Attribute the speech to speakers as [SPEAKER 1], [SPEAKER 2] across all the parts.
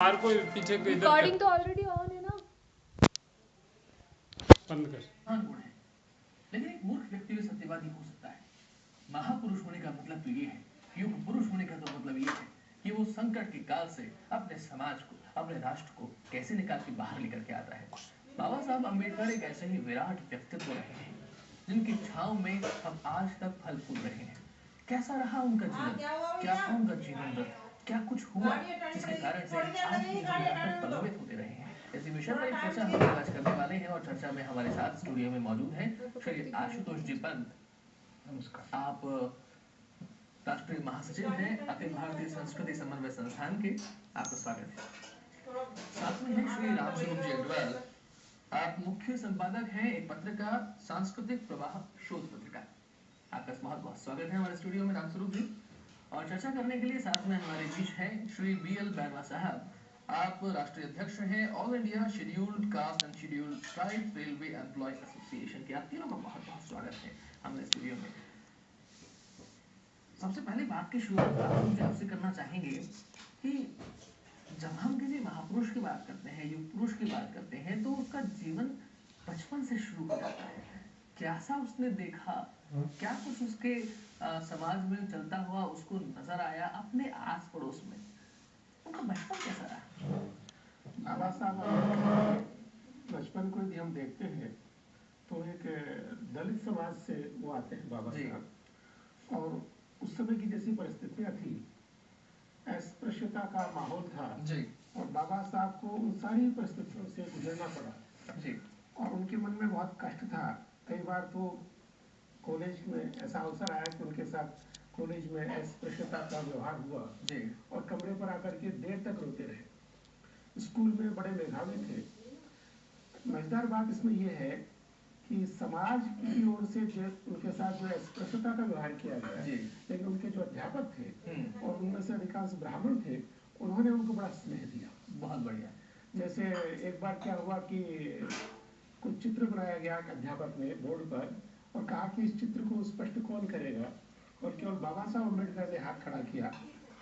[SPEAKER 1] Car को पीछे के इधर
[SPEAKER 2] रिकॉर्डिंग तो ऑलरेडी ऑन है ना।
[SPEAKER 1] बंद कर।
[SPEAKER 3] गुण है, लेकिन एक मूर्ख व्यक्ति भी सत्यवादी हो सकता है। महापुरुष होने का मतलब तो ये है, युग पुरुष होने का तो मतलब ये है कि वो संकट के काल से अपने समाज को, अपने राष्ट्र को कैसे निकाल के बाहर लेकर के आता है। बाबा साहब अम्बेडकर एक ऐसे ही विराट व्यक्तित्व रहे हैं जिनकी छांव में हम आज तक फल फूल रहे हैं। कैसा रहा उनका जीवन, क्या था उनका जीवन व्रत, क्या कुछ हुआ जिसके कारण से आज भी हम यहाँ तक प्रभावित होते रहे हैं। इसी विषय पर एक चर्चा हम लोग आज करने वाले हैं और चर्चा में हमारे साथ स्टूडियो में मौजूद हैं श्री आशुतोष जी पंत।
[SPEAKER 1] नमस्कार।
[SPEAKER 3] आप राष्ट्रीय महासचिव हैं अखिल भारतीय संस्कृति समन्वय संस्थान के, आपका स्वागत है। साथ में हैं श्री रामस्वरूप जी अग्रवाल, आप मुख्य संपादक हैं एक पत्रिका सांस्कृतिक प्रवाह शोध पत्रिका। आपका बहुत बहुत स्वागत है हमारे स्टूडियो में रामस्वरूप जी। और चर्चा करने के लिए साथ में हमारे बीच हैं श्री BL बैरवा साहब, आप राष्ट्रीय अध्यक्ष हैं All India Scheduled Caste and Scheduled Tribe Railway Employ Association के। आप तीनों का बहुत बहुत स्वागत है हमारे स्टूडियो में। सबसे पहले बात की शुरुआत मुझे आपसे करना चाहेंगे कि जब हम किसी महापुरुष की बात करते हैं, युग पुरुष की बात करते हैं, तो उसका जीवन बचपन से शुरू हो जाता है। कैसा उसने देखा, क्या कुछ उसके समाज में चलता हुआ उसको नजर आया अपने आस पड़ोस में, उनका बचपन कैसा रहा?
[SPEAKER 4] बाबा साहब बचपन को यदि हम देखते हैं तो एक दलित समाज से वो आते हैं बाबा साहब, और उस समय की जैसी परिस्थितियां थी, अस्पृश्यता का माहौल था
[SPEAKER 3] जी।
[SPEAKER 4] और बाबा साहब को उन सारी परिस्थितियों से गुजरना पड़ा
[SPEAKER 3] जी।
[SPEAKER 4] और उनके मन में बहुत कष्ट था। कई बार तो कॉलेज में ऐसा अवसर आया कि उनके साथ कॉलेज में अस्पृश्यता का व्यवहार हुआ
[SPEAKER 3] जी।
[SPEAKER 4] और कमरे पर आकर के देर तक रोते रहे। स्कूल में बड़े मेधावी थे। मजेदार बात इसमें यह है कि समाज की ओर से जो उनके साथ जो अस्पृश्यता का व्यवहार किया गया, लेकिन उनके जो अध्यापक थे और उनमें से अधिकांश ब्राह्मण थे, उन्होंने उनको बड़ा स्नेह दिया।
[SPEAKER 3] बहुत बढ़िया।
[SPEAKER 4] जैसे एक बार क्या हुआ कि कुछ चित्र बनाया गया अध्यापक ने बोर्ड पर और कहा कि इस चित्र को स्पष्ट कौन करेगा, और केवल बाबा साहब अम्बेडकर ने हाथ खड़ा किया।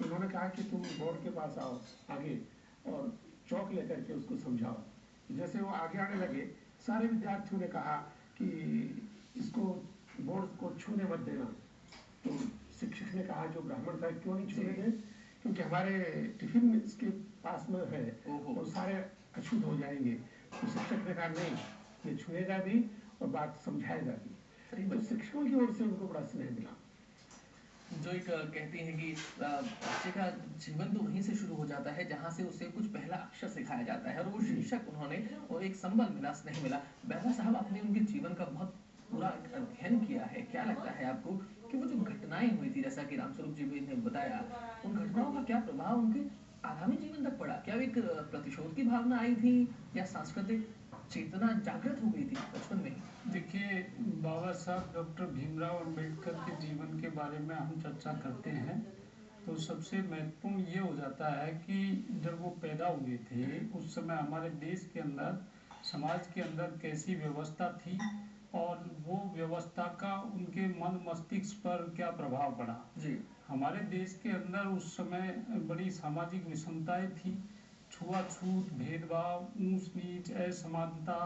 [SPEAKER 4] उन्होंने कहा कि तुम बोर्ड के पास आओ आगे और चौक लेकर के उसको समझाओ। जैसे वो आगे आने लगे, सारे विद्यार्थियों ने कहा कि इसको बोर्ड को छूने मत देना। तो शिक्षक ने कहा जो ब्राह्मण था, क्यों नहीं छूने दें, क्योंकि हमारे टिफिन इसके पास में है और सारे अशुद्ध हो जाएंगे। तो शिक्षक ने कहा नहीं, ये छुएगा भी और बात समझाएगा भी। तो शिक्षकों की ओर से उनको बड़ा स्नेह मिला।
[SPEAKER 3] जो एक कहती है कि बच्चे का जीवन तो वहीं से शुरू हो जाता है जहाँ से उसे कुछ पहला अक्षर सिखाया जाता है, और वो शिक्षक उन्होंने वो एक संबल मिला, स्नेह मिला। बैरवा साहब, आपने उनके जीवन का बहुत पूरा अध्ययन किया है, क्या लगता है आपको कि वो जो घटनाएं हुई थी, जैसा कि रामस्वरूप जी ने बताया, उन घटनाओं का क्या प्रभाव उनके आगामी जीवन तक पड़ा? क्या एक प्रतिशोध की भावना आई थी या सांस्कृतिक चेतना जागृत हो गई थी बचपन में?
[SPEAKER 1] देखिए, बाबा साहब डॉक्टर भीमराव अंबेडकर के जीवन के बारे में हम चर्चा करते हैं तो सबसे महत्वपूर्ण ये हो जाता है कि जब वो पैदा हुए थे उस समय हमारे देश के अंदर, समाज के अंदर कैसी व्यवस्था थी और वो व्यवस्था का उनके मन मस्तिष्क पर क्या प्रभाव पड़ा।
[SPEAKER 3] जी।
[SPEAKER 1] हमारे देश के अंदर उस समय बड़ी सामाजिक विषमताएं थी, छुआछूत, भेदभाव, ऊंच नीच, असमानता,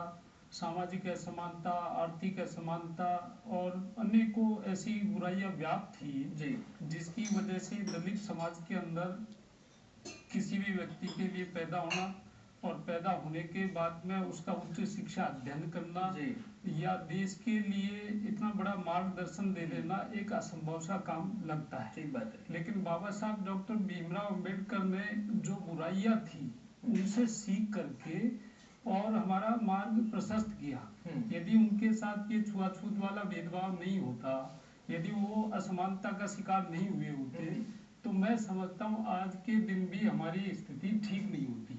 [SPEAKER 1] सामाजिक असमानता, आर्थिक असमानता और अनेकों ऐसी बुराइयां व्याप्त थी
[SPEAKER 3] जी।
[SPEAKER 1] जिसकी वजह से दलित समाज के अंदर किसी भी व्यक्ति के लिए पैदा होना और पैदा होने के बाद में उसका उच्च शिक्षा अध्ययन करना या देश के लिए इतना बड़ा मार्गदर्शन दे देना एक असंभव सा काम लगता है।
[SPEAKER 3] ठीक बात है।
[SPEAKER 1] लेकिन बाबा साहब डॉक्टर भीमराव अंबेडकर ने जो बुराइयां थी उनसे सीख करके और हमारा मार्ग प्रशस्त किया। यदि उनके साथ ये छुआछूत वाला भेदभाव नहीं होता, यदि वो असमानता का शिकार नहीं हुए होते, तो मैं समझता हूँ आज के दिन भी हमारी स्थिति ठीक नहीं होती।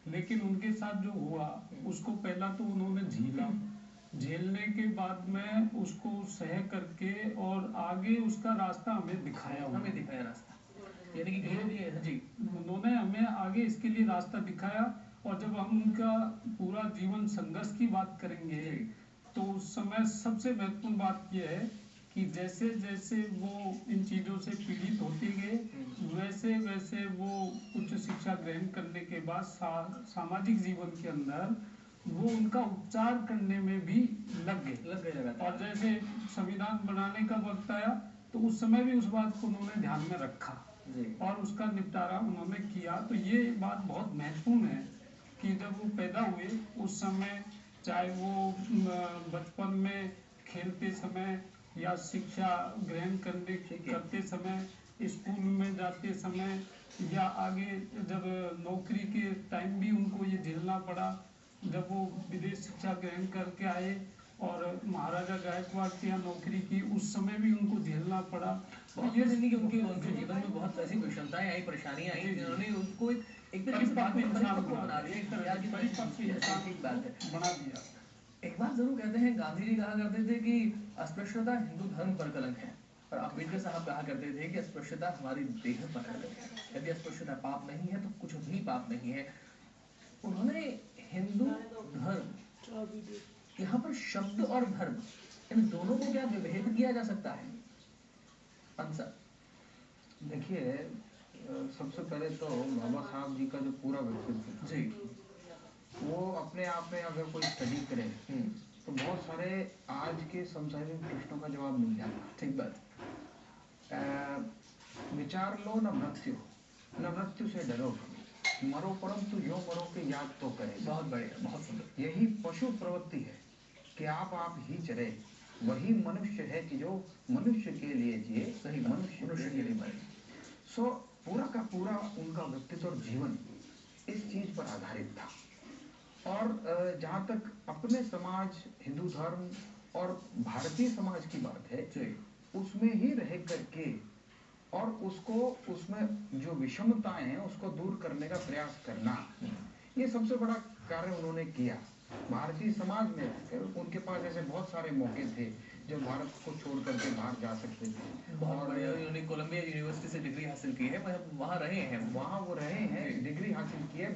[SPEAKER 1] लेकिन उनके साथ जो हुआ उसको पहला तो उन्होंने झेला, झेलने के बाद में उसको सह करके और आगे उसका रास्ता हमें दिखाया
[SPEAKER 3] रास्ता, यानी कि धीरे-धीरे जी
[SPEAKER 1] उन्होंने हमें आगे इसके लिए रास्ता दिखाया। और जब हम उनका पूरा जीवन संघर्ष की बात करेंगे तो उस समय सबसे महत्वपूर्ण बात यह है कि जैसे जैसे वो इन चीज़ों से पीड़ित होते गए वैसे वैसे वो उच्च शिक्षा ग्रहण करने के बाद सामाजिक जीवन के अंदर वो उनका उपचार करने में भी लग गए
[SPEAKER 3] लगातार।
[SPEAKER 1] और जैसे संविधान बनाने का वक्त आया तो उस समय भी उस बात को उन्होंने ध्यान में रखा और उसका निपटारा उन्होंने किया। तो ये बात बहुत महत्वपूर्ण है कि जब वो पैदा हुए उस समय, चाहे वो बचपन में खेलते समय या शिक्षा ग्रहण करते समय, स्कूल में जाते समय या आगे जब नौकरी के टाइम भी उनको ये झेलना पड़ा, जब वो विदेश शिक्षा ग्रहण करके आए और महाराजा गायकवाड़ के यहाँ नौकरी की उस समय भी उनको झेलना पड़ा।
[SPEAKER 3] ये नहीं कि उनके जीवन में बहुत ऐसी विषमताएं आई, परेशानियां आई जिन्होंने उनको एक
[SPEAKER 1] परिपक्व इंसान
[SPEAKER 3] बना दिया, एक तरह की
[SPEAKER 1] परिपक्व इंसान
[SPEAKER 3] ठीक बात है
[SPEAKER 1] बना दिया।
[SPEAKER 3] एक बात जरूर कहते हैं, गांधी जी कहा करते थे कि अस्पृश्यता हिंदू धर्म पर कलंक है, और अम्बेडकर साहब कहा करते थे कि अस्पृश्यता हमारी देह पर कलंक है। यदि अस्पृश्यता पाप नहीं है तो कुछ भी पाप नहीं है। उन्होंने हिंदू धर्म, यहाँ पर शब्द और धर्म, इन दोनों को क्या विभेद किया जा सकता है? आंसर
[SPEAKER 2] देखिए, सबसे पहले तो बाबा साहब जी का जो पूरा व्यक्तित्व
[SPEAKER 3] जी,
[SPEAKER 2] वो अपने आप में अगर कोई स्टडी करे तो बहुत सारे आज के समसामयिक प्रश्नों का जवाब मिल जाता।
[SPEAKER 3] ठीक बात।
[SPEAKER 2] विचार लो न मृत्यु से डरो, मरो परंतु यो मरो के याद तो करे।
[SPEAKER 3] बहुत बढ़िया, बहुत सुंदर।
[SPEAKER 2] यही पशु प्रवृत्ति है कि आप ही चरे, वही मनुष्य है कि जो मनुष्य के लिए जिए,
[SPEAKER 3] सही
[SPEAKER 2] मनुष्य के लिए मरे। सो पूरा का पूरा उनका व्यक्तित्व और जीवन इस चीज पर आधारित था। और जहाँ तक अपने समाज, हिंदू धर्म और भारतीय समाज की बात है, उसमें ही रह करके और उसको, उसमें जो विषमताएं हैं उसको दूर करने का प्रयास करना, ये सबसे बड़ा कार्य उन्होंने किया। भारतीय समाज में रहकर उनके पास ऐसे बहुत सारे मौके थे जब भारत को छोड़ करके बाहर जा सकते थे।
[SPEAKER 3] बहुत बढ़िया। उन्होंने कोलंबिया यूनिवर्सिटी से डिग्री हासिल की है, वहाँ रहे हैं,
[SPEAKER 2] वहाँ वो रहे हैं, डिग्री हासिल की है,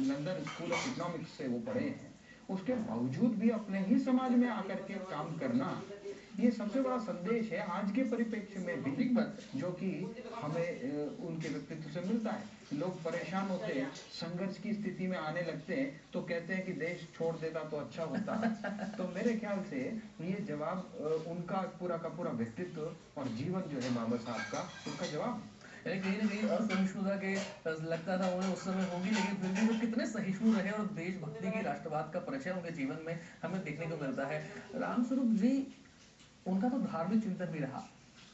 [SPEAKER 2] लंदन स्कूल ऑफ इकोनॉमिक्स से वो पढ़े हैं। उसके बावजूद भी अपने ही समाज में आकर के काम करना, ये सबसे बड़ा संदेश है आज के परिप्रेक्ष्य में भी, जो कि हमें उनके व्यक्तित्व से मिलता है। लोग परेशान होते हैं, संघर्ष की स्थिति में आने लगते हैं तो कहते हैं कि देश छोड़ देता तो अच्छा होता। तो मेरे ख्याल से ये जवाब उनका पूरा का पूरा व्यक्तित्व और जीवन जो है बाबा साहब का, उसका जवाब है।
[SPEAKER 3] यानी कहीं ना कहीं असहिष्णुता के लगता था उन्हें उस समय होगी, लेकिन फिर भी वो कितने सहिष्णु रहे और देशभक्ति की, राष्ट्रवाद का परिचय उनके जीवन में हमें देखने को मिलता है। रामस्वरूप जी, उनका तो धार्मिक चिंतन भी रहा,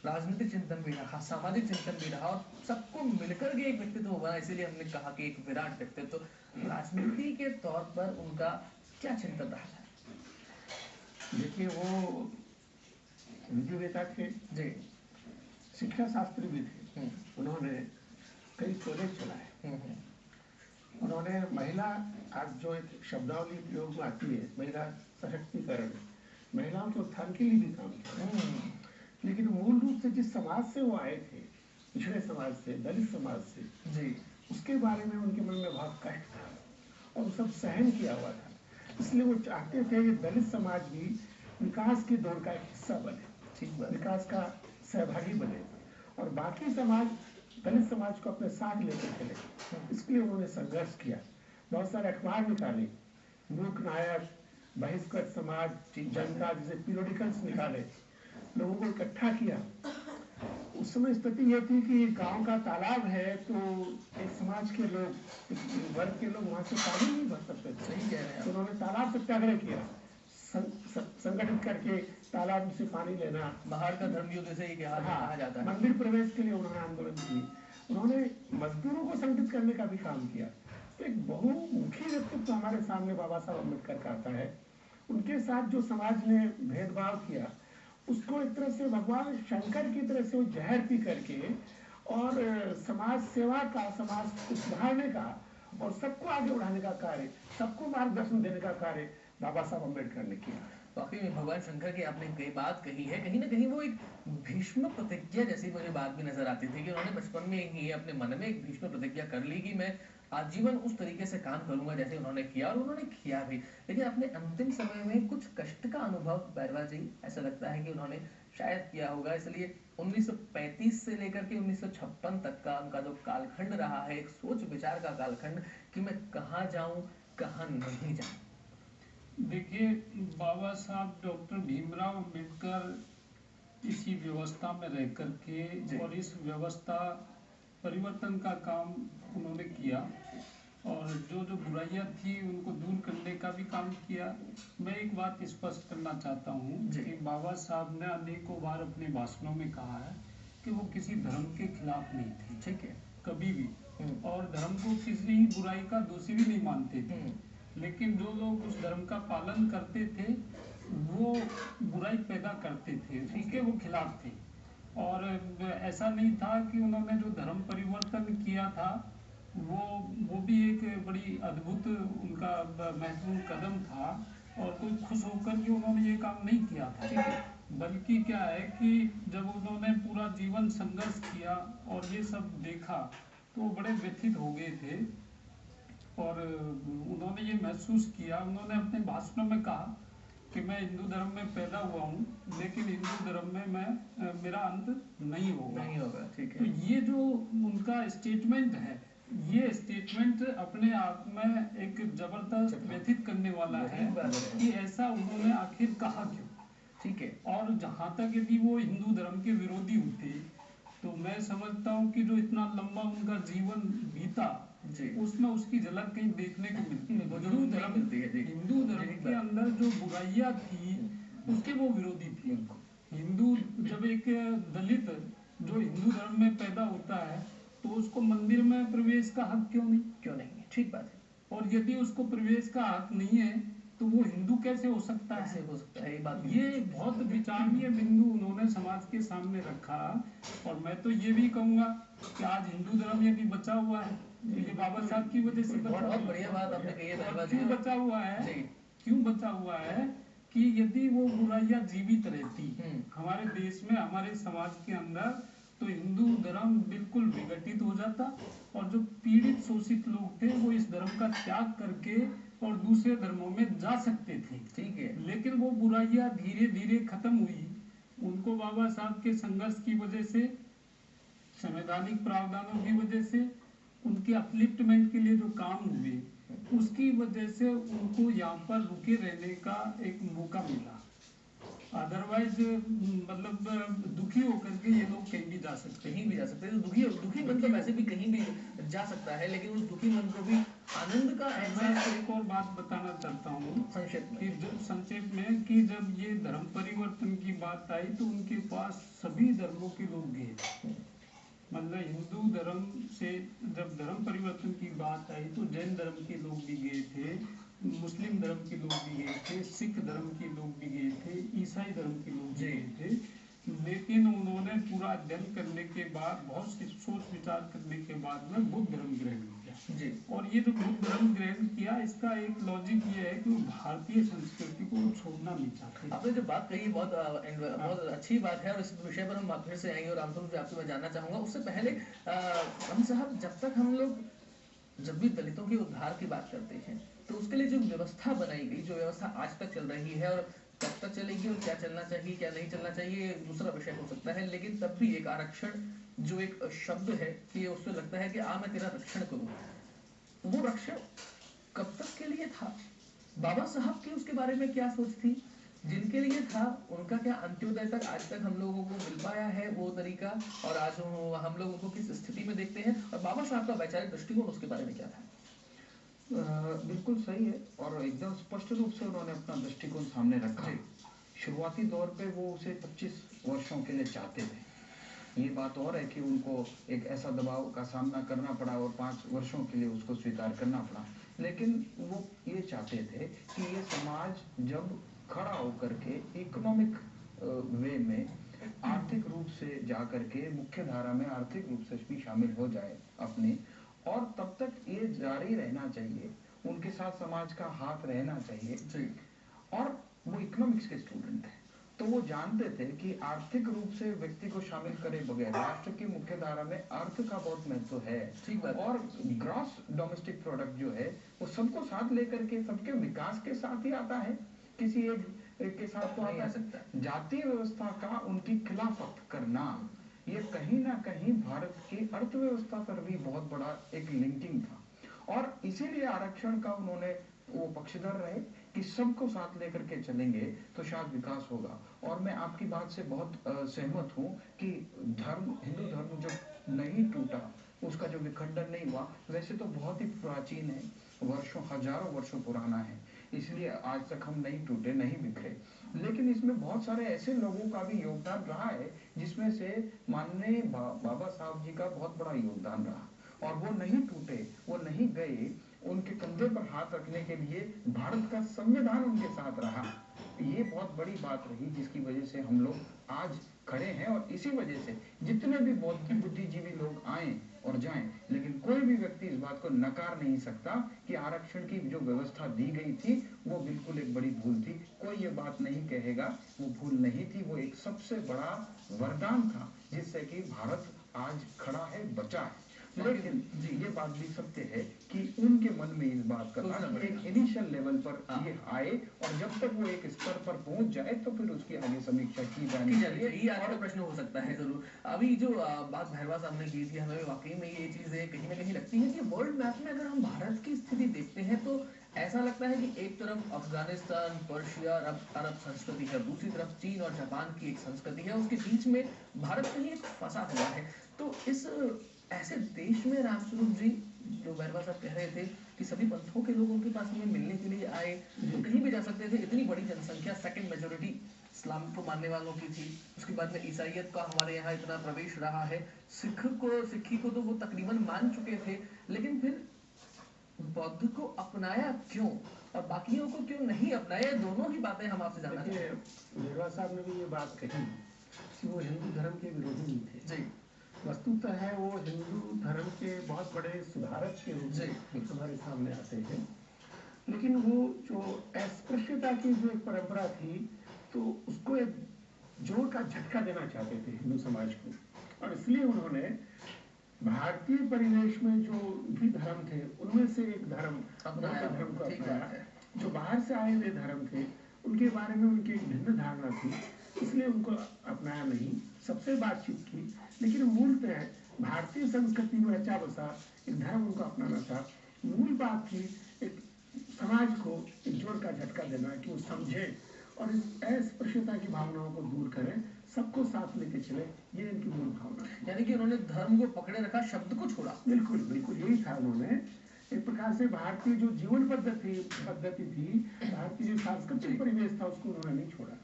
[SPEAKER 3] राजनीतिक चिंतन भी रहा, सामाजिक चिंतन भी रहा, और सबको मिलकर के एक व्यक्तित्व बना। इसीलिए हमने कहा कि एक विराट व्यक्तित्व। तो राजनीति के तौर पर उनका क्या चिंतन रहा है?
[SPEAKER 4] देखिए, वो विद्यावेता थे
[SPEAKER 3] जी,
[SPEAKER 4] शिक्षा शास्त्री भी थे। उन्होंने कई कॉलेज चलाए। उन्होंने महिला, आज जो एक शब्दावली प्रयोग में आती है, महिला सशक्तिकरण, महिलाओं के उत्थान के लिए भी काम किया। लेकिन मूल रूप से जिस समाज से वो आए थे, पिछड़े समाज से, दलित समाज से
[SPEAKER 3] जी,
[SPEAKER 4] उसके बारे में उनके मन में बहुत कष्ट था और सब सहन किया हुआ था। इसलिए वो चाहते थे कि दलित समाज भी विकास की दौड़ का एक हिस्सा बने,
[SPEAKER 3] ठीक बात।
[SPEAKER 4] विकास का सहभागी बने और बाकी समाज दलित समाज को अपने साथ लेकर चले। इसके लिए उन्होंने संघर्ष किया, बहुत सारे अखबार निकाले, मूक नायक, बहिष्कृत समाज, जनता, जैसे पीरियडिकल्स निकाले, लोगों को इकट्ठा किया। उस समय स्थिति यह थी कि गांव का तालाब है तो एक समाज के लोग, एक वर्ग के लोग वहां से पानी नहीं भर सकते थे।
[SPEAKER 3] सही कह रहे हैं।
[SPEAKER 4] तो उन्होंने तालाब सत्याग्रह किया, संगठित करके तालाब से पानी लेना,
[SPEAKER 3] बाहर का धर्मयुद्ध से ही कहा जाता है।
[SPEAKER 4] मंदिर प्रवेश के लिए उन्होंने आंदोलन की। उन्होंने मजदूरों को संगठित करने का भी काम किया। तो एक बहुमुखी व्यक्तित्व हमारे सामने बाबा साहब अम्बेडकर का आता है। उनके साथ जो समाज ने भेदभाव किया, उसको एक तरह से भगवान शंकर की तरह से वो जहर पी करके और समाज सेवा का, समाज को सुधारने का और सबको आगे बढ़ाने का कार्य, सबको मार्गदर्शन देने का कार्य बाबा साहब अम्बेडकर ने किया।
[SPEAKER 3] वाकई में भगवान शंकर की आपने कई बात कही है, कहीं ना कहीं वो एक भीष्म प्रतिज्ञा जैसी मुझे बात भी नजर आती थी कि उन्होंने बचपन में ही अपने मन में एक भीष्म प्रतिज्ञा कर ली कि मैं आजीवन उस तरीके से काम करूंगा जैसे उन्होंने किया, और उन्होंने किया भी। लेकिन अपने अंतिम समय में कुछ कष्ट का अनुभव, बैरवा जी, ऐसा लगता है कि उन्होंने शायद किया होगा, इसलिए 1935 से लेकर के 1956 तक का उनका जो कालखंड रहा है, एक सोच विचार का कालखंड कि मैं कहाँ जाऊं कहाँ नहीं जाऊं।
[SPEAKER 1] देखिए, बाबा साहब डॉक्टर भीमराव अंबेडकर इसी व्यवस्था में रह करके और इस व्यवस्था परिवर्तन का काम उन्होंने किया और जो जो बुराइयां थी उनको दूर करने का भी काम किया। मैं एक बात स्पष्ट करना चाहता हूँ कि बाबा साहब ने अनेकों बार अपने भाषणों में कहा है कि वो किसी धर्म के खिलाफ नहीं थे,
[SPEAKER 3] ठीक है,
[SPEAKER 1] कभी भी, और धर्म को किसी ही बुराई का दोषी भी नहीं मानते थे। लेकिन जो लोग उस धर्म का पालन करते थे वो बुराई पैदा करते थे, उसके वो खिलाफ थे। और ऐसा नहीं था कि उन्होंने जो धर्म परिवर्तन किया था वो भी एक बड़ी अद्भुत उनका महत्वपूर्ण कदम था और कोई खुश होकर के उन्होंने ये काम नहीं किया था। बल्कि क्या है कि जब उन्होंने पूरा जीवन संघर्ष किया और ये सब देखा तो वो बड़े व्यथित हो गए थे और उन्होंने ये महसूस किया। उन्होंने अपने भाषणों में कहा कि मैं हिंदू धर्म में पैदा हुआ हूँ लेकिन हिंदू धर्म में मेरा अंत नहीं होगा।
[SPEAKER 3] ठीक है।
[SPEAKER 1] तो ये जो उनका स्टेटमेंट है, ये स्टेटमेंट अपने आप में एक जबरदस्त व्यथित करने वाला है कि ऐसा उन्होंने आखिर कहा क्यों।
[SPEAKER 3] ठीक है।
[SPEAKER 1] और जहाँ तक यदि वो हिंदू धर्म के विरोधी होते तो मैं समझता हूँ कि जो इतना लंबा उनका जीवन बीता उसमें उसकी झलक कहीं देखने को मिलती है। हिंदू धर्म के अंदर जो बुराइयां थी उसके वो विरोधी थी। हिंदू जब एक दलित जो हिंदू धर्म में पैदा होता है तो उसको मंदिर में प्रवेश का हक क्यों नहीं
[SPEAKER 3] है? ठीक बात है।
[SPEAKER 1] और यदि उसको प्रवेश का हक नहीं है तो वो हिंदू कैसे हो सकता है? ये बहुत विचारणीय बिंदु उन्होंने समाज के सामने रखा। और मैं तो ये भी कहूँगा कि आज हिंदू धर्म यदि बचा हुआ है ये बाबा साहब की वजह से
[SPEAKER 3] बहुत बढ़िया बात आपने कही है।
[SPEAKER 1] क्यों बचा हुआ है? क्यों बचा हुआ है कि यदि वो बुराइयां जीवित रहती हमारे देश में, हमारे समाज के अंदर, तो हिंदू धर्म बिल्कुल विघटित हो जाता और जो पीड़ित शोषित लोग थे वो इस धर्म का त्याग करके और दूसरे धर्मों में जा सकते थे।
[SPEAKER 3] ठीक है।
[SPEAKER 1] लेकिन वो बुराइयां धीरे धीरे खत्म हुई। उनको बाबा साहब के संघर्ष की वजह से, संवैधानिक प्रावधानों की वजह से, उनके अपलिफ्टमेंट के लिए जो काम हुए उसकी वजह से उनको यहाँ पर रुके रहने का एक मौका मिला। अदरवाइज मतलब दुखी होकर के ये लोग कहीं भी जा सकते
[SPEAKER 3] हैं। दुखी मन तो वैसे भी कहीं भी जा सकता है, लेकिन उस दुखी मन को भी आनंद का
[SPEAKER 1] एहसास। एक और बात बताना चाहता हूँ संक्षेप में कि जब ये धर्म परिवर्तन की बात आई तो उनके पास सभी धर्मों के लोग गए। मतलब हिंदू धर्म से जब धर्म परिवर्तन की बात आई तो जैन धर्म के लोग भी गए थे, मुस्लिम धर्म के लोग भी गए थे, सिख धर्म के लोग भी गए थे, ईसाई धर्म के लोग भी गए थे। लेकिन उन्होंने पूरा अध्ययन करने के बाद, बहुत सी सोच विचार करने के बाद में बुद्ध धर्म ग्रहण किया। और ये जो बुद्ध धर्म ग्रहण किया इसका एक लॉजिक ये है कि वो भारतीय संस्कृति को छोड़ना नहीं चाहते।
[SPEAKER 3] आपने जो बात कही बहुत अच्छी बात है और इस विषय पर हम फिर से आएंगे और रामस्वरूप जी आपसे मैं जानना चाहूंगा। उससे पहले हम साहब, जब तक हम लोग जब भी दलितों के उद्धार की बात करते हैं तो उसके लिए जो व्यवस्था बनाई गई, जो व्यवस्था आज तक चल रही है और कब तक चलेगी और क्या चलना चाहिए क्या नहीं चलना चाहिए दूसरा विषय हो सकता है, लेकिन तब भी एक आरक्षण जो एक शब्द है कि उससे लगता है कि मैं तेरा रक्षण करूं, वो रक्षण कब तक के लिए था? बाबा साहब की उसके बारे में क्या सोच थी? जिनके लिए था उनका क्या अंत्योदय तक आज तक हम लोगों को मिल पाया है वो तरीका, और आज हम लोग उनको किस स्थिति में देखते हैं, और बाबा साहब का वैचारिक दृष्टिकोण उसके बारे में क्या था?
[SPEAKER 2] बिल्कुल सही है और एकदम स्पष्ट रूप से उन्होंने अपना दृष्टिकोण सामने रखा। शुरुआती दौर पे वो उसे 25 वर्षों के लिए चाहते थे। ये बात और है कि उनको एक ऐसा दबाव का सामना करना पड़ा और 5 वर्षों के लिए उसको स्वीकार करना पड़ा, लेकिन वो ये चाहते थे कि ये समाज जब खड़ा होकर के इकोनॉमिक वे में आर्थिक रूप से जा करके मुख्य धारा में आर्थिक रूप से भी शामिल हो जाए अपने, और तब तक ये जारी रहना चाहिए, उनके साथ समाज का हाथ रहना चाहिए। और वो इकोनॉमिक्स के स्टूडेंट हैं तो वो जानते थे कि आर्थिक रूप से व्यक्ति को शामिल करे बगैर राष्ट्र की मुख्य धारा में अर्थ का बहुत महत्व है। और ग्रॉस डोमेस्टिक प्रोडक्ट जो है वो सबको साथ लेकर के सबके विकास के साथ ही आता है। किसी एक के साथ तो
[SPEAKER 3] नहीं
[SPEAKER 2] आता
[SPEAKER 3] आ
[SPEAKER 2] है।
[SPEAKER 3] सकता।
[SPEAKER 2] जातीय व्यवस्था का उनकी खिलाफत करना, ये कहीं ना कहीं भारत की अर्थव्यवस्था पर भी बहुत बड़ा एक लिंकिंग था, और इसीलिए आरक्षण का उन्होंने वो पक्षधर रहे कि सबको साथ लेकर के चलेंगे तो शायद विकास होगा। और मैं आपकी बात से बहुत सहमत हूँ कि धर्म, हिंदू धर्म जो नहीं टूटा, उसका जो विखंडन नहीं हुआ, वैसे तो बहुत ही प्राचीन है, वर्षों हजारों वर्षों पुराना है, इसलिए आज तक हम नहीं टूटे, नहीं बिखरे। लेकिन इसमें बहुत सारे ऐसे लोगों का भी योगदान रहा है, जिसमें से माननीय बाबा साहब जी का बहुत बड़ा योगदान रहा, और वो नहीं टूटे, वो नहीं गए। उनके कंधे पर हाथ रखने के लिए भारत का संविधान उनके साथ रहा। ये बहुत बड़ी बात रही, जिसकी वजह से हम लोग आज खड़े हैं। और इसी वजह से जितने भी बौद्धिक बुद्धिजीवी लोग आए और जाएं, लेकिन कोई भी व्यक्ति इस बात को नकार नहीं सकता कि आरक्षण की जो व्यवस्था दी गई थी वो बिल्कुल एक बड़ी भूल थी। कोई ये बात नहीं कहेगा वो भूल नहीं थी, वो एक सबसे बड़ा वरदान था, जिससे कि भारत आज खड़ा है, बचा है। लेकिन जी ये बात भी सत्य है कि उनके मन में इस बात का था कि एक इनिशियल लेवल पर ये आए, और जब तक वो एक स्तर पर पहुंच जाए तो फिर उसकी आगे समीक्षा की जानी चाहिए।
[SPEAKER 3] ये आज का प्रश्न हो सकता है जरूर। अभी जो बात भैरवा साहब ने की थी, हमें वाकई में ये चीजें कहीं ना कहीं लगती है कि वर्ल्ड मैप में अगर हम भारत की स्थिति देखते हैं तो ऐसा लगता है कि एक तरफ अफगानिस्तान, पर्शिया, अरब संस्कृति है, दूसरी तरफ चीन और जापान की एक संस्कृति है, उसके बीच में भारत कहीं एक फंसा हुआ है। तो इस ऐसे देश में रामस्वरूप जी, जो भैरवा साहब कह रहे थे कि सभी पंथों के लोग उनके पास में मिलने के लिए आए, तो कहीं भी जा सकते थे, इतनी बड़ी जनसंख्या, सेकंड मेजोरिटी इस्लाम को मानने वालों की थी, उसके बाद में ईसाइयत का हमारे यहाँ इतना प्रवेश रहा है, सिक्खी को तो वो तकरीबन मान चुके थे, लेकिन फिर बौद्ध को अपनाया क्यों और बाकियों को क्यों नहीं अपनाया? दोनों ही बातें हम आपसे जानना चाहते हैं।
[SPEAKER 4] भैरवा साहब ने भी ये बात कही कि वो हिंदू धर्म के विरोधी नहीं थे
[SPEAKER 3] जी,
[SPEAKER 4] वस्तुतः है वो हिंदू धर्म के बहुत बड़े सुधारक के रूप में हमारे सामने आते हैं। लेकिन वो जो अस्पृश्यता की जो एक परंपरा थी, तो उसको एक जोर का झटका देना चाहते थे हिंदू समाज को, और इसलिए उन्होंने भारतीय परिवेश में जो भी धर्म थे उनमें से एक धर्म, बौद्ध धर्म को अपनाया। जो बाहर से आए हुए धर्म थे उनके बारे में उनकी एक भिन्न धारणा थी, इसलिए उनको अपनाया नहीं, सबसे बातचीत की, लेकिन मूलतः भारतीय संस्कृति में रचा बसा एक धर्म उनको अपनाना था। मूल बात थी एक समाज को एक जोर का झटका देना कि वो समझे और इस अस्पृश्यता की भावनाओं को दूर करें, सबको साथ लेके चले, ये इनकी मूल भावना है।
[SPEAKER 3] यानी कि उन्होंने धर्म को पकड़े रखा, शब्द को छोड़ा।
[SPEAKER 4] बिल्कुल बिल्कुल यही था। उन्होंने एक प्रकार से भारतीय जो जीवन पद्धति थी, भारतीय जो सांस्कृतिक परिवेश था, उसको उन्होंने नहीं छोड़ा।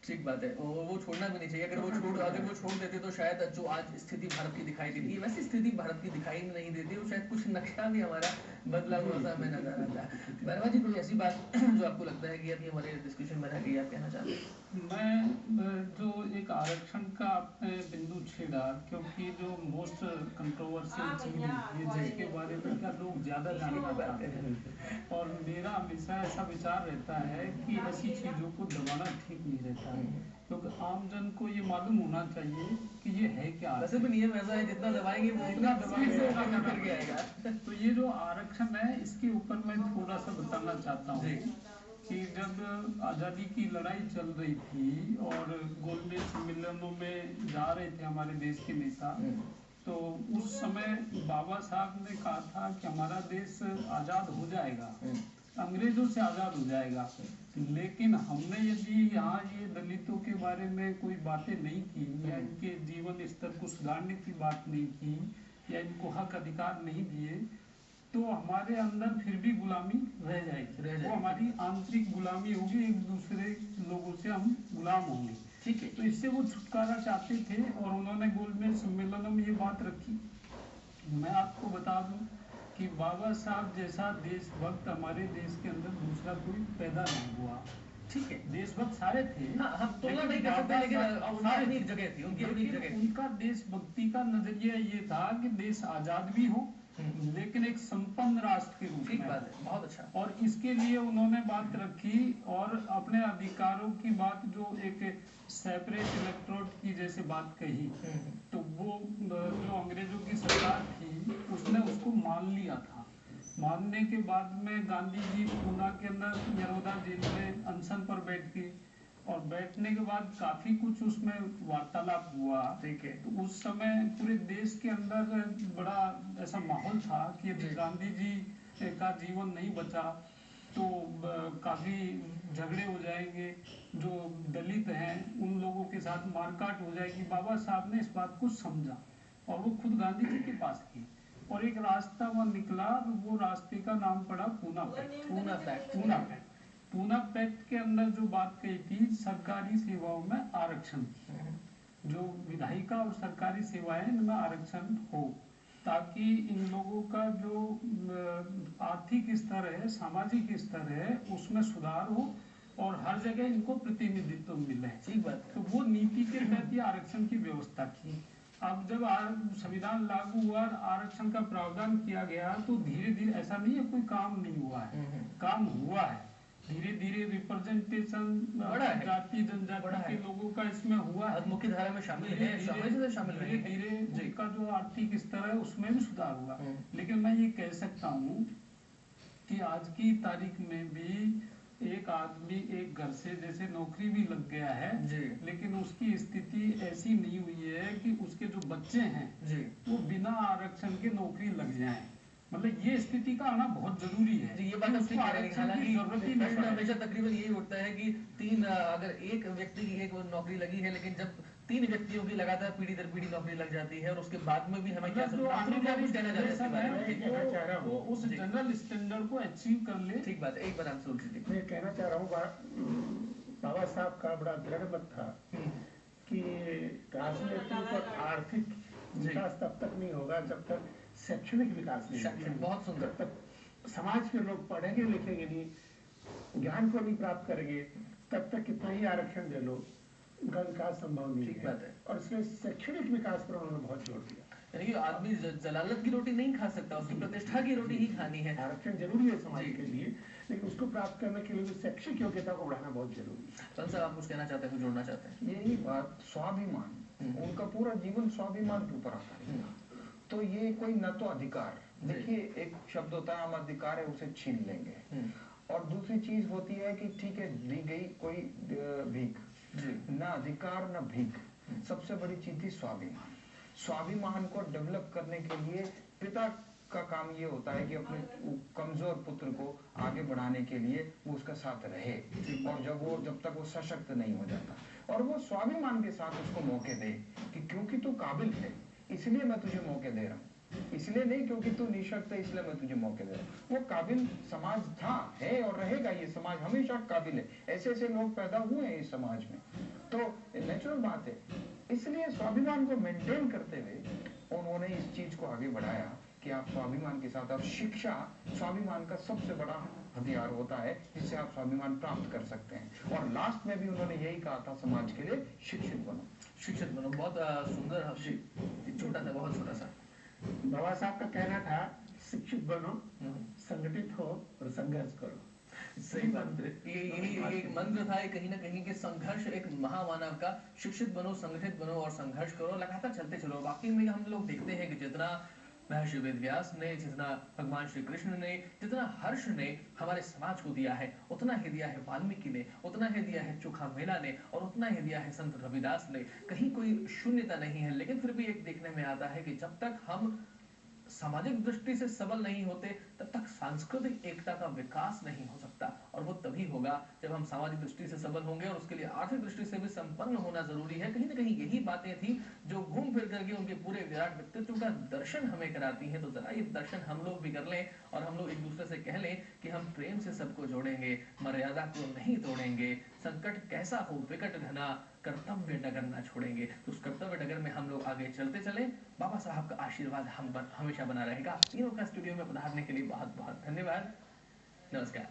[SPEAKER 3] ठीक बात है, वो छोड़ना भी नहीं चाहिए। अगर वो छोड़ देते तो शायद जो आज स्थिति भारत की दिखाई देती है, वैसी स्थिति भारत की दिखाई नहीं देती, और शायद कुछ नक्शा भी हमारा बदला हुआ सा हमें नजर आता है। भैरवा जी, कोई ऐसी बात जो आपको लगता है कि अभी हमारे डिस्कशन में रह गई, आप कहना चाहते हैं?
[SPEAKER 1] मैं जो एक आरक्षण का आपने बिंदु छेड़ा, क्योंकि जो मोस्ट कंट्रोवर्शियल चीज है जिसके बारे में क्या लोग ज्यादा जानना चाहते हैं, और मेरा हमेशा ऐसा विचार रहता है कि ऐसी चीजों को दबाना ठीक नहीं रहता है, क्योंकि आम जन को ये मालूम होना चाहिए कि ये है क्या।
[SPEAKER 3] वैसे भी नियम ऐसा है, जितना दबाएंगे
[SPEAKER 1] जितना दबाएंगे। तो ये जो आरक्षण है, इसके ऊपर मैं थोड़ा सा बताना चाहता हूँ कि जब आज़ादी की लड़ाई चल रही थी और गोलमेज सम्मेलनों में जा रहे थे हमारे देश के नेता, तो उस समय बाबा साहब ने कहा था कि हमारा देश आज़ाद हो जाएगा, अंग्रेजों से आज़ाद हो जाएगा, लेकिन हमने यदि यहाँ ये दलितों के बारे में कोई बातें नहीं की, या इनके जीवन स्तर को सुधारने की बात नहीं की, या इनको हक अधिकार नहीं दिए, तो हमारे अंदर फिर भी गुलामी रह जाएगी। वो हमारी आंतरिक गुलामी होगी, एक दूसरे लोगों से हम गुलाम होंगे।
[SPEAKER 3] ठीक है,
[SPEAKER 1] तो इससे वो छुटकारा चाहते थे, और उन्होंने गोलमेज सम्मेलनों में ये बात रखी। मैं आपको बता दूं कि बाबा साहब जैसा देशभक्त हमारे देश के अंदर दूसरा कोई पैदा नहीं हुआ।
[SPEAKER 3] ठीक है,
[SPEAKER 1] देशभक्त सारे थे,
[SPEAKER 3] हम तुलना नहीं कर सकते, लेकिन सारी अपनी जगह थी, उनकी अपनी जगह थी।
[SPEAKER 1] उनका देशभक्ति का नजरिया ये था कि देश आजाद भी हो, लेकिन एक संपन्न राष्ट्र के रूप में।
[SPEAKER 3] बात है, बहुत अच्छा।
[SPEAKER 1] और इसके लिए उन्होंने बात रखी, और अपने अधिकारों की बात, जो एक सेपरेट इलेक्टोरेट की जैसे बात कही, तो वो जो अंग्रेजों की सरकार थी उसने उसको मान लिया था मानने के बाद में गांधी जी पूना के अंदर नर्मदा जेल में अनशन पर बैठ के, और बैठने के बाद काफी कुछ उसमें वार्तालाप हुआ।
[SPEAKER 3] ठीक है।
[SPEAKER 1] तो उस समय पूरे देश के अंदर बड़ा ऐसा माहौल था कि यदि गांधी जी का जीवन नहीं बचा तो काफी झगड़े हो जाएंगे, जो दलित हैं उन लोगों के साथ मारकाट हो जाएगी। बाबा साहब ने इस बात को समझा और वो खुद गांधी जी के पास गए और एक रास्ता वह निकला, वो रास्ते का नाम पड़ा पूना पैक्ट। पूना पैक्ट के अंदर जो बात कही थी सरकारी सेवाओं में आरक्षण की, जो विधायिका और सरकारी सेवाएं इनमें आरक्षण हो, ताकि इन लोगों का जो आर्थिक स्तर है, सामाजिक स्तर है, उसमें सुधार हो और हर जगह इनको प्रतिनिधित्व मिले।
[SPEAKER 3] ठीक बात है।
[SPEAKER 1] तो वो नीति के तहत ये आरक्षण की व्यवस्था की। अब जब संविधान लागू हुआ, आरक्षण का प्रावधान किया गया, तो धीरे धीरे ऐसा नहीं है कोई काम नहीं हुआ है, काम हुआ है। धीरे धीरे रिप्रेजेंटेशन जाति जनजाति के लोगों का इसमें हुआ है,
[SPEAKER 3] मुख्य धारा में शामिल है,
[SPEAKER 1] धीरे धीरे उनका जो आर्थिक स्तर है उसमें भी सुधार हुआ। लेकिन मैं ये कह सकता हूँ कि आज की तारीख में भी एक आदमी एक घर से जैसे नौकरी भी लग गया है
[SPEAKER 3] जी,
[SPEAKER 1] लेकिन उसकी स्थिति ऐसी नहीं हुई है कि उसके जो बच्चे हैं
[SPEAKER 3] जी, वो
[SPEAKER 1] बिना आरक्षण के नौकरी लग जाएं। मतलब ये स्थिति का आना बहुत जरूरी है।
[SPEAKER 3] जी, ये बात आप ठीक कह रहे हैं। हालांकि हमेशा तकरीबन यही उठता है कि अगर एक व्यक्ति की एक नौकरी लगी है, लेकिन जब 3 व्यक्तियों की लगातार पीढ़ी दर पीढ़ी नौकरी लग जाती है और उसके बाद में भी हमें क्या
[SPEAKER 1] उस जनरल स्टैंडर्ड को अचीव कर ले।
[SPEAKER 3] ठीक बात है। एक बार आंसर दीजिए।
[SPEAKER 4] मैं कहना चाह रहा हूँ बाबा साहब का बड़ा दृढ़ मत था कि राजनीतिक और आर्थिक विकास तब तक नहीं होगा जब तक शैक्षणिक विकास नहीं होगा।
[SPEAKER 3] बहुत सुंदर।
[SPEAKER 4] जब तक समाज के लोग पढ़ेंगे लिखेंगे नहीं, ज्ञान को नहीं प्राप्त करेंगे, तब तक कितना ही आरक्षण दे लो, उनका विकास संभव नहीं है।
[SPEAKER 3] बात है।
[SPEAKER 4] और इसलिए शैक्षणिक विकास पर उन्होंने बहुत जोर दिया।
[SPEAKER 3] यानी कि आदमी जलालत की रोटी नहीं खा सकता, उसकी प्रतिष्ठा की रोटी ही खानी है।
[SPEAKER 4] आरक्षण जरूरी है समाज के लिए, लेकिन उसको प्राप्त करने के लिए शैक्षिक योग्यता को बढ़ाना बहुत जरूरी है।
[SPEAKER 3] सर, आप कुछ कहना चाहते हैं, जोड़ना चाहते हैं?
[SPEAKER 2] यही बात, स्वाभिमान, उनका पूरा जीवन स्वाभिमान के ऊपर आधारित था। तो ये कोई न तो अधिकार, देखिए एक शब्द होता है हम अधिकार है उसे छीन लेंगे, और दूसरी चीज होती है कि ठीक है दी गई कोई भीख, न अधिकार न भीख। सबसे बड़ी चीज थी स्वाभिमान। स्वाभिमान को डेवलप करने के लिए पिता का काम ये होता है कि अपने कमजोर पुत्र को आगे बढ़ाने के लिए वो उसका साथ रहे, और जब तक वो सशक्त नहीं हो जाता, और वो स्वाभिमान के साथ उसको मौके दे कि क्योंकि तू काबिल है इसलिए मैं तुझे मौके दे रहा हूँ, इसलिए नहीं क्योंकि तू निशक्त है इसलिए मैं तुझे मौके दे रहा हूँ। वो काबिल समाज था, है और रहेगा। ये समाज हमेशा काबिल है, ऐसे ऐसे लोग पैदा हुए हैं इस समाज में, तो नेचुरल बात है। इसलिए स्वाभिमान को मेंटेन करते हुए उन्होंने इस चीज को आगे बढ़ाया कि आप स्वाभिमान के साथ, आप शिक्षा स्वाभिमान का सबसे बड़ा हथियार होता है जिससे आप स्वाभिमान प्राप्त कर सकते हैं। और लास्ट में भी उन्होंने यही कहा था समाज के लिए शिक्षित बनो,
[SPEAKER 3] शिक्षित बनो। बहुत सुंदर, छोटा सा, बहुत छोटा सा।
[SPEAKER 4] बाबा साहब का कहना था शिक्षित बनो, संगठित हो और संघर्ष करो।
[SPEAKER 3] सही बात है। यही एक मंत्र था कहीं ना कहीं कि संघर्ष एक महामानव का। शिक्षित बनो, संगठित बनो और संघर्ष करो, लगातार चलते चलो। वाकई में हम लोग देखते हैं कि जितना महर्षि वेद व्यास ने, जितना भगवान श्री कृष्ण ने, जितना हर्ष ने हमारे समाज को दिया है, उतना ही दिया है वाल्मीकि ने, उतना ही दिया है चोखा मेला ने, और उतना ही दिया है संत रविदास ने। कहीं कोई शून्यता नहीं है। लेकिन फिर भी एक देखने में आता है कि जब तक हम सामाजिक दृष्टि से सबल नहीं होते तब तक सांस्कृतिक एकता का विकास नहीं हो सकता, और वो तभी होगा जब हम सामाजिक दृष्टि से सबल होंगे, और उसके लिए आर्थिक दृष्टि से भी संपन्न होना जरूरी है। कहीं ना कहीं यही बातें थी जो घूम फिर करके उनके पूरे विराट व्यक्तित्व का दर्शन हमें कराती है। तो जरा ये दर्शन हम लोग भी कर लें, और हम लोग एक दूसरे से कह लें कि हम प्रेम से सबको जोड़ेंगे, मर्यादा को नहीं तोड़ेंगे, संकट कैसा हो विकट घना, कर्तव्य डगर ना छोड़ेंगे। तो उस कर्तव्य डगर में हम लोग आगे चलते चले। बाबा साहब का आशीर्वाद हम पर हमेशा बना रहेगा। तीनों का स्टूडियो में पधारने के लिए बहुत बहुत धन्यवाद। नमस्कार।